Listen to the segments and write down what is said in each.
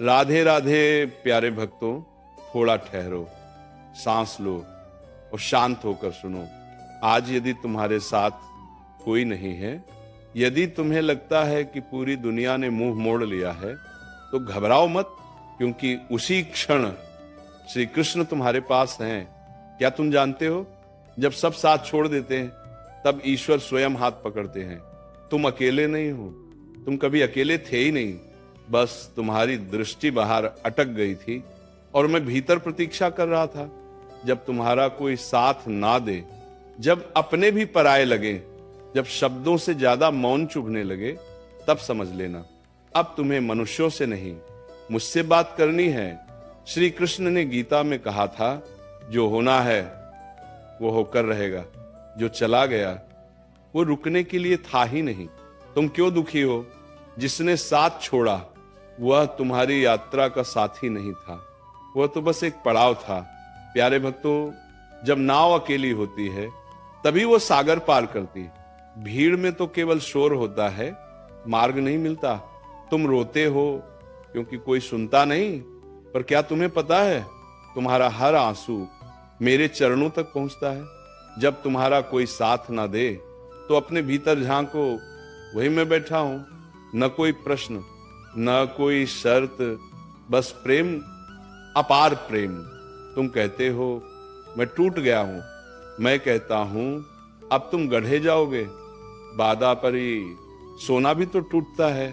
राधे राधे प्यारे भक्तों, थोड़ा ठहरो, सांस लो और शांत होकर सुनो। आज यदि तुम्हारे साथ कोई नहीं है, यदि तुम्हें लगता है कि पूरी दुनिया ने मुंह मोड़ लिया है, तो घबराओ मत, क्योंकि उसी क्षण श्री कृष्ण तुम्हारे पास हैं। क्या तुम जानते हो, जब सब साथ छोड़ देते हैं तब ईश्वर स्वयं हाथ पकड़ते हैं। तुम अकेले नहीं हो, तुम कभी अकेले थे ही नहीं, बस तुम्हारी दृष्टि बाहर अटक गई थी और मैं भीतर प्रतीक्षा कर रहा था। जब तुम्हारा कोई साथ ना दे, जब अपने भी पराये लगे, जब शब्दों से ज्यादा मौन चुभने लगे, तब समझ लेना अब तुम्हें मनुष्यों से नहीं, मुझसे बात करनी है। श्री कृष्ण ने गीता में कहा था, जो होना है वो होकर रहेगा, जो चला गया वो रुकने के लिए था ही नहीं। तुम क्यों दुखी हो? जिसने साथ छोड़ा वह तुम्हारी यात्रा का साथी नहीं था, वह तो बस एक पड़ाव था। प्यारे भक्तों, जब नाव अकेली होती है तभी वो सागर पार करती। भीड़ में तो केवल शोर होता है, मार्ग नहीं मिलता। तुम रोते हो क्योंकि कोई सुनता नहीं, पर क्या तुम्हें पता है, तुम्हारा हर आंसू मेरे चरणों तक पहुंचता है। जब तुम्हारा कोई साथ ना दे तो अपने भीतर झांको, वही मैं बैठा हूं। न कोई प्रश्न, न कोई शर्त, बस प्रेम, अपार प्रेम। तुम कहते हो मैं टूट गया हूं, मैं कहता हूं अब तुम गढ़े जाओगे। बादा परी, सोना भी तो टूटता है,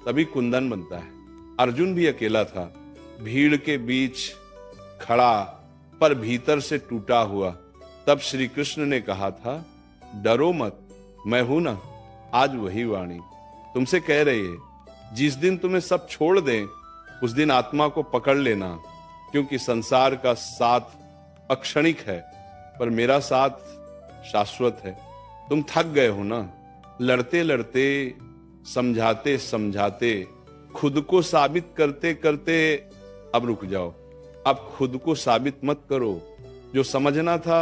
तभी कुंदन बनता है। अर्जुन भी अकेला था, भीड़ के बीच खड़ा, पर भीतर से टूटा हुआ। तब श्री कृष्ण ने कहा था, डरो मत, मैं हूं ना। आज वही वाणी तुमसे कह रही है, जिस दिन तुम्हें सब छोड़ दें उस दिन आत्मा को पकड़ लेना, क्योंकि संसार का साथ अक्षणिक है, पर मेरा साथ शाश्वत है। तुम थक गए हो ना, लड़ते लड़ते, समझाते समझाते, खुद को साबित करते करते। अब रुक जाओ, अब खुद को साबित मत करो। जो समझना था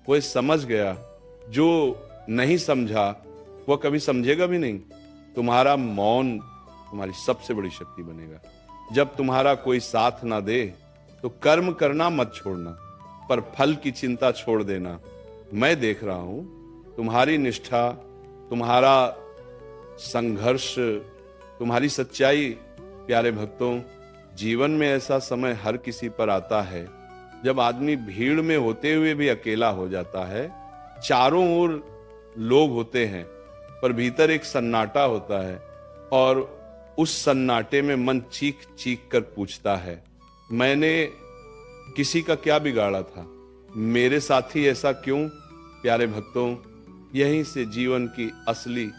वह समझ गया, जो नहीं समझा वह कभी समझेगा भी नहीं। तुम्हारा मौन तुम्हारी सबसे बड़ी शक्ति बनेगा। जब तुम्हारा कोई साथ ना दे तो कर्म करना मत छोड़ना, पर फल की चिंता छोड़ देना। मैं देख रहा हूं तुम्हारी निष्ठा, तुम्हारा संघर्ष, तुम्हारी सच्चाई। प्यारे भक्तों, जीवन में ऐसा समय हर किसी पर आता है जब आदमी भीड़ में होते हुए भी अकेला हो जाता है। चारों ओर लोग होते हैं, पर भीतर एक सन्नाटा होता है, और उस सन्नाटे में मन चीख चीख कर पूछता है, मैंने किसी का क्या बिगाड़ा था, मेरे साथ ही ऐसा क्यों? प्यारे भक्तों, यहीं से जीवन की असली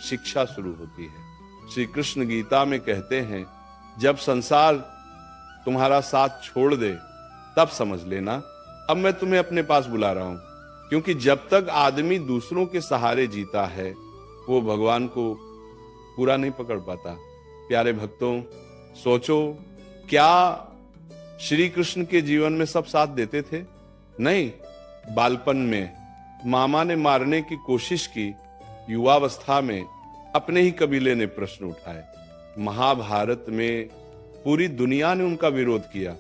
शिक्षा शुरू होती है। श्री कृष्ण गीता में कहते हैं, जब संसार तुम्हारा साथ छोड़ दे तब समझ लेना अब मैं तुम्हें अपने पास बुला रहा हूं। क्योंकि जब तक आदमी दूसरों के सहारे जीता है वो भगवान को पूरा नहीं पकड़ पाता। प्यारे भक्तों, सोचो, क्या श्री कृष्ण के जीवन में सब साथ देते थे? नहीं। बालपन में मामा ने मारने की कोशिश की, युवावस्था में अपने ही कबीले ने प्रश्न उठाए, महाभारत में पूरी दुनिया ने उनका विरोध किया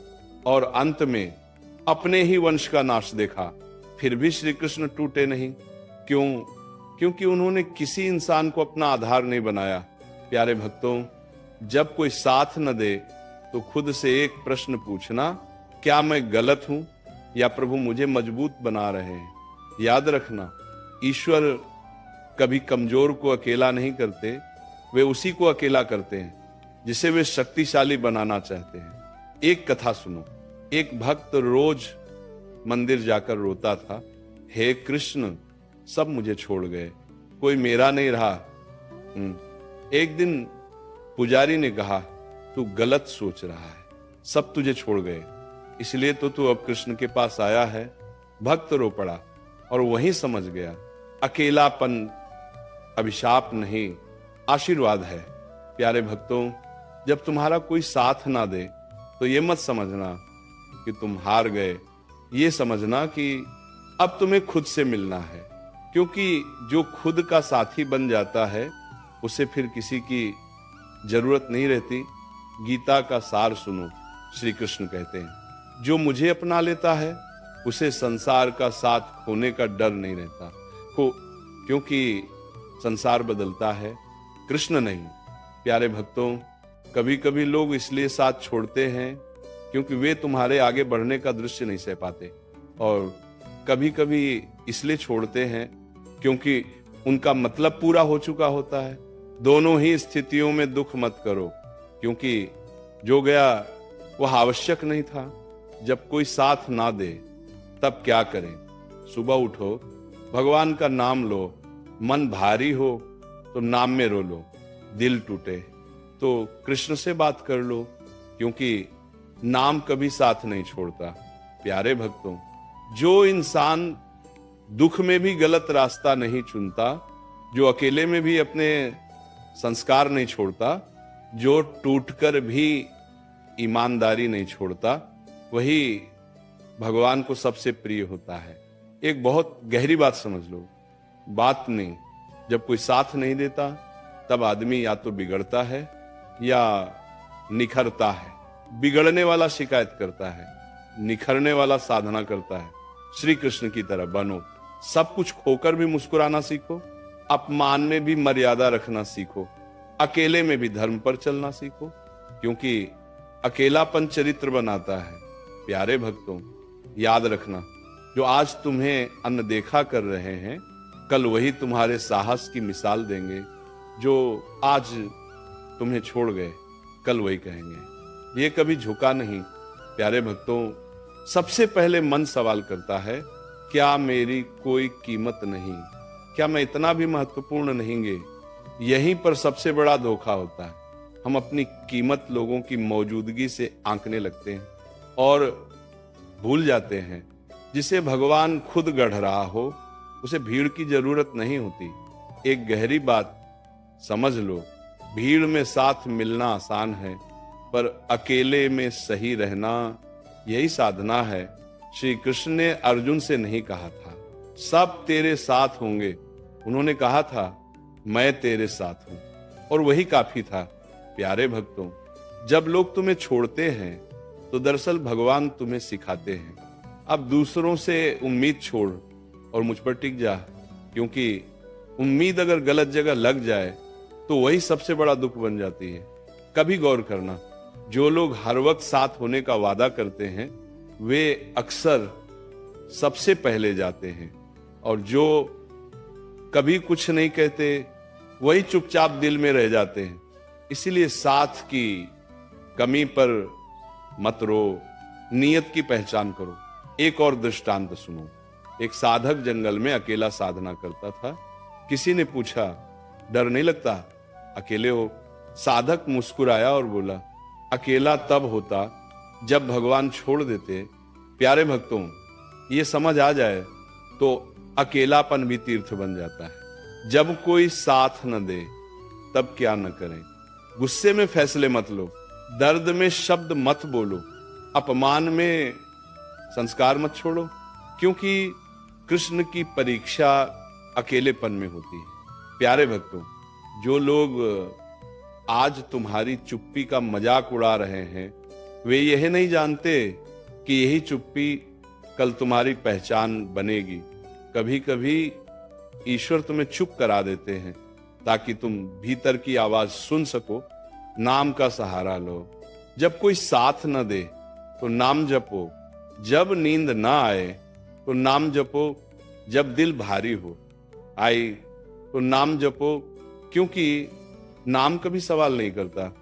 और अंत में अपने ही वंश का नाश देखा, फिर भी श्री कृष्ण टूटे नहीं। क्यों? क्योंकि उन्होंने किसी इंसान को अपना आधार नहीं बनाया। प्यारे भक्तों, जब कोई साथ न दे तो खुद से एक प्रश्न पूछना, क्या मैं गलत हूं या प्रभु मुझे मजबूत बना रहे हैं? याद रखना, ईश्वर कभी कमजोर को अकेला नहीं करते, वे उसी को अकेला करते हैं जिसे वे शक्तिशाली बनाना चाहते हैं। एक कथा सुनो। एक भक्त रोज मंदिर जाकर रोता था, हे कृष्ण, सब मुझे छोड़ गए, कोई मेरा नहीं रहा। एक दिन पुजारी ने कहा, तू गलत सोच रहा है, सब तुझे छोड़ गए, इसलिए तो तू अब कृष्ण के पास आया है। भक्त रो पड़ा और वहीं समझ गया, अकेलापन अभिशाप नहीं, आशीर्वाद है। प्यारे भक्तों, जब तुम्हारा कोई साथ ना दे तो ये मत समझना कि तुम हार गए, ये समझना कि अब तुम्हें खुद से मिलना है। क्योंकि जो खुद का साथी बन जाता है उसे फिर किसी की जरूरत नहीं रहती। गीता का सार सुनो। श्री कृष्ण कहते हैं जो मुझे अपना लेता है उसे संसार का साथ खोने का डर नहीं रहता, क्योंकि संसार बदलता है, कृष्ण नहीं। प्यारे भक्तों, कभी कभी लोग इसलिए साथ छोड़ते हैं क्योंकि वे तुम्हारे आगे बढ़ने का दृश्य नहीं सह पाते, और कभी कभी इसलिए छोड़ते हैं क्योंकि उनका मतलब पूरा हो चुका होता है। दोनों ही स्थितियों में दुख मत करो, क्योंकि जो गया वह आवश्यक नहीं था। जब कोई साथ ना दे तब क्या करें? सुबह उठो, भगवान का नाम लो, मन भारी हो तो नाम में रो लो, दिल टूटे तो कृष्ण से बात कर लो, क्योंकि नाम कभी साथ नहीं छोड़ता। प्यारे भक्तों, जो इंसान दुख में भी गलत रास्ता नहीं चुनता, जो अकेले में भी अपने संस्कार नहीं छोड़ता, जो टूटकर भी ईमानदारी नहीं छोड़ता, वही भगवान को सबसे प्रिय होता है। एक बहुत गहरी बात समझ लो, बात नहीं, जब कोई साथ नहीं देता तब आदमी या तो बिगड़ता है या निखरता है। बिगड़ने वाला शिकायत करता है, निखरने वाला साधना करता है। श्री कृष्ण की तरह बनो, सब कुछ खोकर भी मुस्कुराना सीखो, अपमान में भी मर्यादा रखना सीखो, अकेले में भी धर्म पर चलना सीखो, क्योंकि अकेलापन चरित्र बनाता है। प्यारे भक्तों, याद रखना, जो आज तुम्हें अनदेखा कर रहे हैं, कल वही तुम्हारे साहस की मिसाल देंगे। जो आज तुम्हें छोड़ गए, कल वही कहेंगे ये कभी झुका नहीं। प्यारे भक्तों, सबसे पहले मन सवाल करता है, क्या मेरी कोई कीमत नहीं? क्या मैं इतना भी महत्वपूर्ण नहींगे? यहीं पर सबसे बड़ा धोखा होता है। हम अपनी कीमत लोगों की मौजूदगी से आंकने लगते हैं और भूल जाते हैं जिसे भगवान खुद गढ़ रहा हो उसे भीड़ की जरूरत नहीं होती। एक गहरी बात समझ लो, भीड़ में साथ मिलना आसान है, पर अकेले में सही रहना यही साधना है। श्री कृष्ण ने अर्जुन से नहीं कहा था सब तेरे साथ होंगे, उन्होंने कहा था मैं तेरे साथ हूं, और वही काफी था। प्यारे भक्तों, जब लोग तुम्हें छोड़ते हैं तो दरअसल भगवान तुम्हें सिखाते हैं, अब दूसरों से उम्मीद छोड़ और मुझ पर टिक जा, क्योंकि उम्मीद अगर गलत जगह लग जाए तो वही सबसे बड़ा दुख बन जाती है। कभी गौर करना, जो लोग हर वक्त साथ होने का वादा करते हैं वे अक्सर सबसे पहले जाते हैं, और जो कभी कुछ नहीं कहते वही चुपचाप दिल में रह जाते हैं। इसीलिए साथ की कमी पर मत रो, नियत की पहचान करो। एक और दृष्टांत सुनो। एक साधक जंगल में अकेला साधना करता था। किसी ने पूछा, डर नहीं लगता? अकेले हो? साधक मुस्कुराया और बोला, अकेला तब होता जब भगवान छोड़ देते। प्यारे भक्तों, ये समझ आ जाए तो अकेलापन भी तीर्थ बन जाता है। जब कोई साथ न दे तब क्या न करें? गुस्से में फैसले मत लो, दर्द में शब्द मत बोलो, अपमान में संस्कार मत छोड़ो, क्योंकि कृष्ण की परीक्षा अकेलेपन में होती है। प्यारे भक्तों, जो लोग आज तुम्हारी चुप्पी का मजाक उड़ा रहे हैं वे यह नहीं जानते कि यही चुप्पी कल तुम्हारी पहचान बनेगी। कभी कभी ईश्वर तुम्हें चुप करा देते हैं ताकि तुम भीतर की आवाज सुन सको, नाम का सहारा लो। जब कोई साथ न दे तो नाम जपो, जब नींद ना आए तो नाम जपो, जब दिल भारी हो आई तो नाम जपो, क्योंकि नाम कभी सवाल नहीं करता,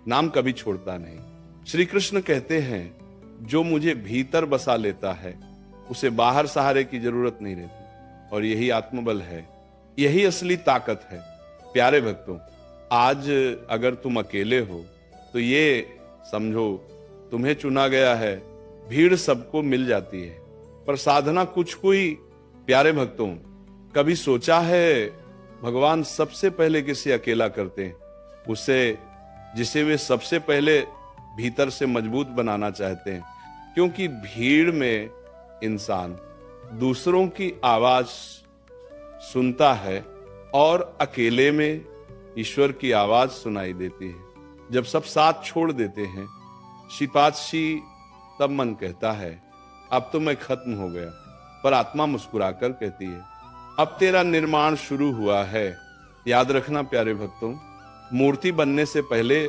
नाम कभी छोड़ता नहीं। श्री कृष्ण कहते हैं, जो मुझे भीतर बसा लेता है उसे बाहर सहारे की जरूरत नहीं रहती, और यही आत्मबल है, यही असली ताकत है। प्यारे भक्तों, आज अगर तुम अकेले हो तो ये समझो तुम्हें चुना गया है। भीड़ सबको मिल जाती है पर साधना कुछ को ही। प्यारे भक्तों, कभी सोचा है भगवान सबसे पहले किसे अकेला करते हैं? उसे जिसे वे सबसे पहले भीतर से मजबूत बनाना चाहते हैं, क्योंकि भीड़ में इंसान दूसरों की आवाज सुनता है और अकेले में ईश्वर की आवाज सुनाई देती है। जब सब साथ छोड़ देते हैं, श्रीपादशी तब मन कहता है अब तो मैं खत्म हो गया, पर आत्मा मुस्कुराकर कहती है अब तेरा निर्माण शुरू हुआ है। याद रखना प्यारे भक्तों, मूर्ति बनने से पहले